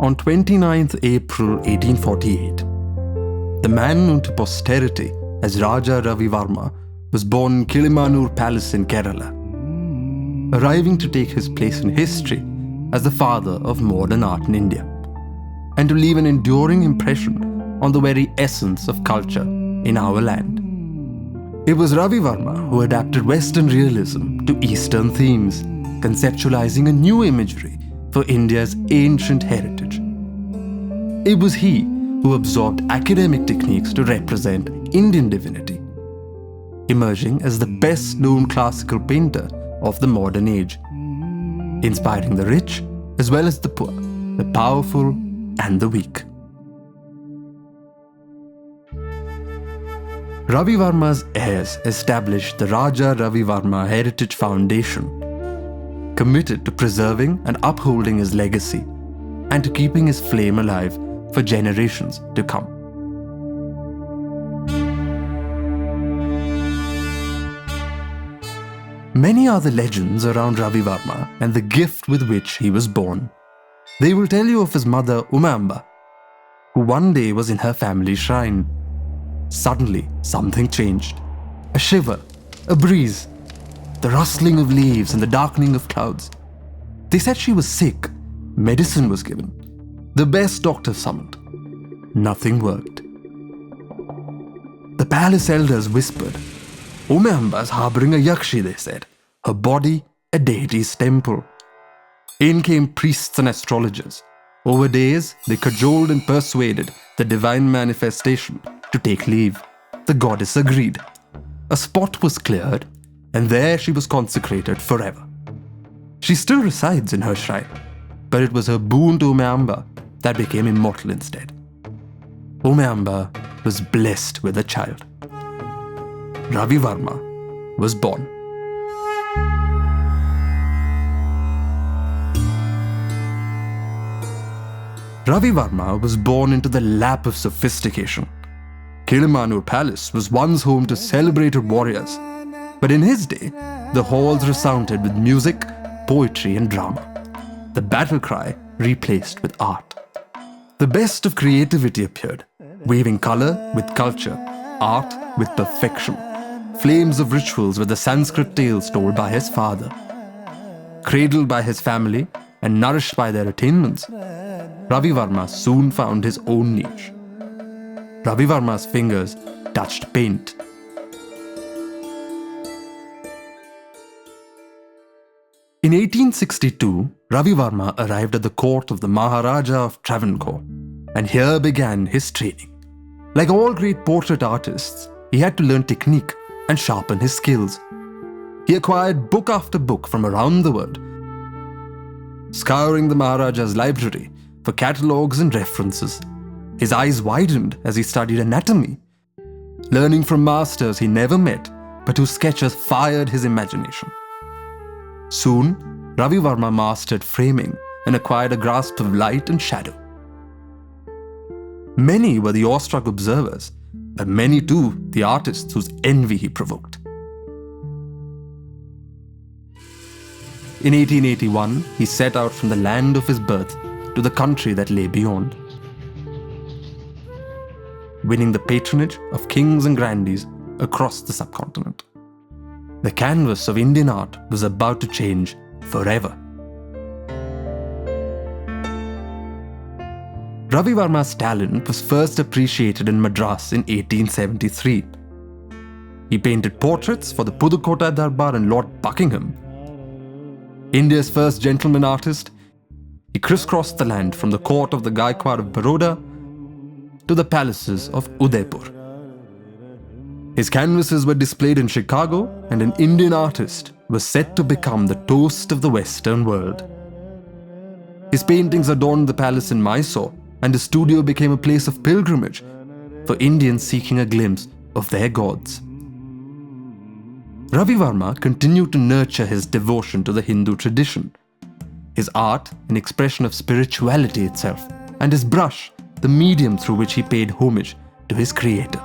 On 29th April 1848, the man known to posterity as Raja Ravi Verma was born in Kilimanoor Palace in Kerala, arriving to take his place in history as the father of modern art in India, and to leave an enduring impression on the very essence of culture in our land. It was Ravi Varma who adapted Western realism to Eastern themes, conceptualizing a new imagery for India's ancient heritage. It was he who absorbed academic techniques to represent Indian divinity, emerging as the best-known classical painter of the modern age, inspiring the rich as well as the poor, the powerful and the weak. Ravi Varma's heirs established the Raja Ravi Varma Heritage Foundation, committed to preserving and upholding his legacy and to keeping his flame alive for generations to come. Many are the legends around Ravi Varma and the gift with which he was born. They will tell you of his mother Umamba, who one day was in her family shrine. Suddenly, something changed. A shiver, a breeze, the rustling of leaves and the darkening of clouds. They said she was sick. Medicine was given. The best doctor summoned. Nothing worked. The palace elders whispered, Umamba is harboring a yakshi, they said. Her body, a deity's temple. In came priests and astrologers. Over days, they cajoled and persuaded the divine manifestation to take leave. The goddess agreed. A spot was cleared, and there she was consecrated forever. She still resides in her shrine, but it was her boon to Umayamba that became immortal instead. Umayamba was blessed with a child. Ravi Varma was born. Ravi Varma was born into the lap of sophistication. Kilimanoor Palace was once home to celebrated warriors, but in his day, the halls resounded with music, poetry and drama. The battle cry replaced with art. The best of creativity appeared, weaving color with culture, art with perfection. Flames of rituals were the Sanskrit tales told by his father. Cradled by his family and nourished by their attainments, Ravi Varma soon found his own niche. Ravi Varma's fingers touched paint. In 1862, Ravi Varma arrived at the court of the Maharaja of Travancore, and here began his training. Like all great portrait artists, he had to learn technique and sharpen his skills. He acquired book after book from around the world, scouring the Maharaja's library for catalogues and references. His eyes widened as he studied anatomy, learning from masters he never met but whose sketches fired his imagination. Soon, Ravi Varma mastered framing and acquired a grasp of light and shadow. Many were the awestruck observers, but many too the artists whose envy he provoked. In 1881, he set out from the land of his birth to the country that lay beyond, winning the patronage of kings and grandees across the subcontinent. The canvas of Indian art was about to change forever. Ravi Varma's talent was first appreciated in Madras in 1873. He painted portraits for the Pudukkottai Darbar and Lord Buckingham. India's first gentleman artist, he crisscrossed the land from the court of the Gaikwad of Baroda to the palaces of Udaipur. His canvases were displayed in Chicago, and an Indian artist was said to become the toast of the Western world. His paintings adorned the palace in Mysore, and his studio became a place of pilgrimage for Indians seeking a glimpse of their gods. Ravi Varma continued to nurture his devotion to the Hindu tradition, his art an expression of spirituality itself, and his brush the medium through which he paid homage to his creator.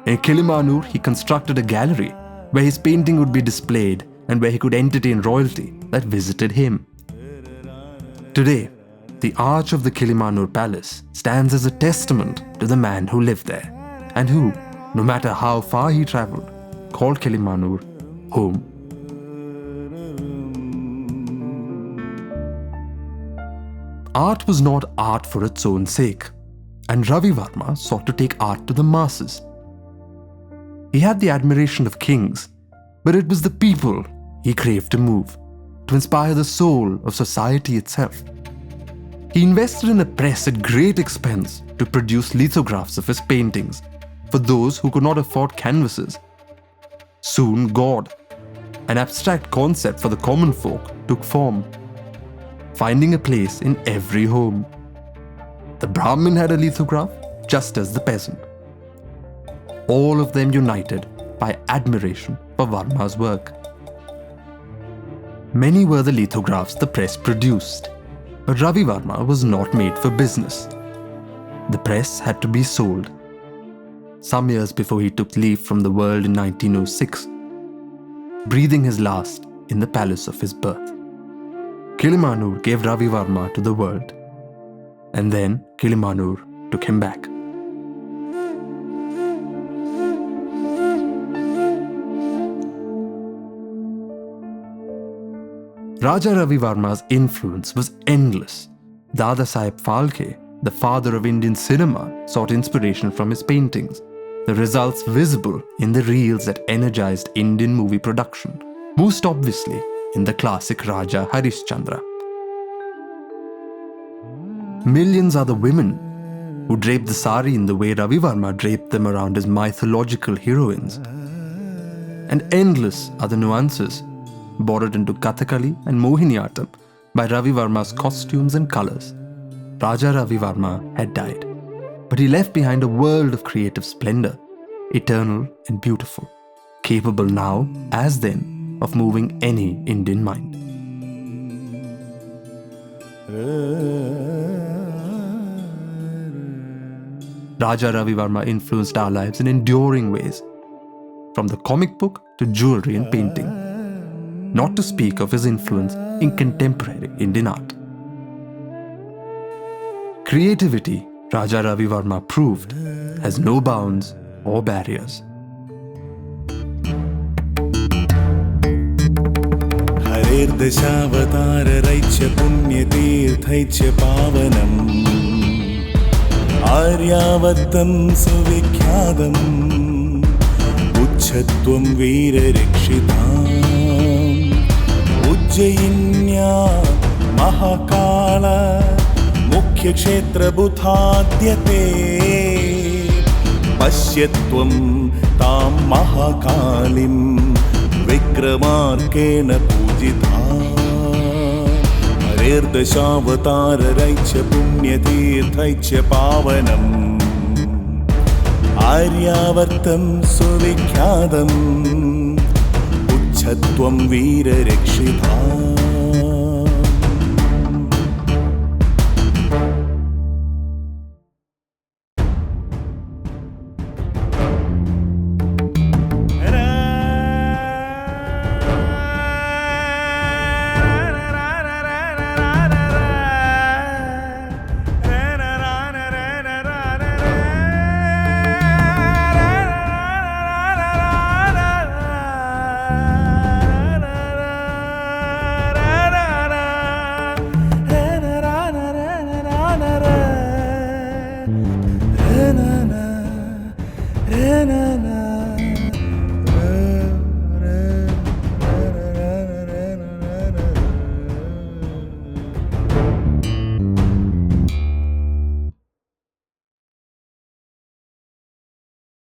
In Kilimanoor, he constructed a gallery where his painting would be displayed and where he could entertain royalty that visited him. Today, The arch of the Kilimanoor Palace stands as a testament to the man who lived there and who, no matter how far he travelled, called Kilimanoor home. Art was not art for its own sake, and Ravi Varma sought to take art to the masses. He had the admiration of kings, but it was the people he craved to move, to inspire the soul of society itself. He invested in a press at great expense to produce lithographs of his paintings for those who could not afford canvases. Soon God, an abstract concept for the common folk, took form, finding a place in every home. The Brahmin had a lithograph just as the peasant. All of them united by admiration for Varma's work. Many were the lithographs the press produced, but Ravi Varma was not made for business. The press had to be sold. Some years before he took leave from the world in 1906, breathing his last in the palace of his birth. Kilimanoor gave Ravi Varma to the world, and then Kilimanoor took him back. Raja Ravi Varma's influence was endless. Dada Saheb Phalke, the father of Indian cinema, sought inspiration from his paintings, the results visible in the reels that energized Indian movie production, most obviously in the classic Raja Harishchandra. Millions are the women who drape the sari in the way Ravi Varma draped them around his mythological heroines. And endless are the nuances borrowed into Kathakalli and Mohiniattam by Ravi Varma's costumes and colours. Raja Ravi Varma had died, but he left behind a world of creative splendour, eternal and beautiful, capable now, as then, of moving any Indian mind. Raja Ravi Varma influenced our lives in enduring ways, from the comic book to jewellery and painting, not to speak of his influence in contemporary Indian art. Creativity, Raja Ravi Varma proved, has no bounds or barriers. Harirdaşavatararaicha punyatirthaicha pavanam Aryavattam suvikhyatam Uchchatvam veerarikshitam Ujjainya Mahakala Mukhya kshetra bhuthaadyate Pashyatvam tam mahakalim Vikramarkena pujitha Harirdaşavatararaicha punyatirthaicha pavanam Aryavartam suvikhyatam Uchchatvam veerarikshitha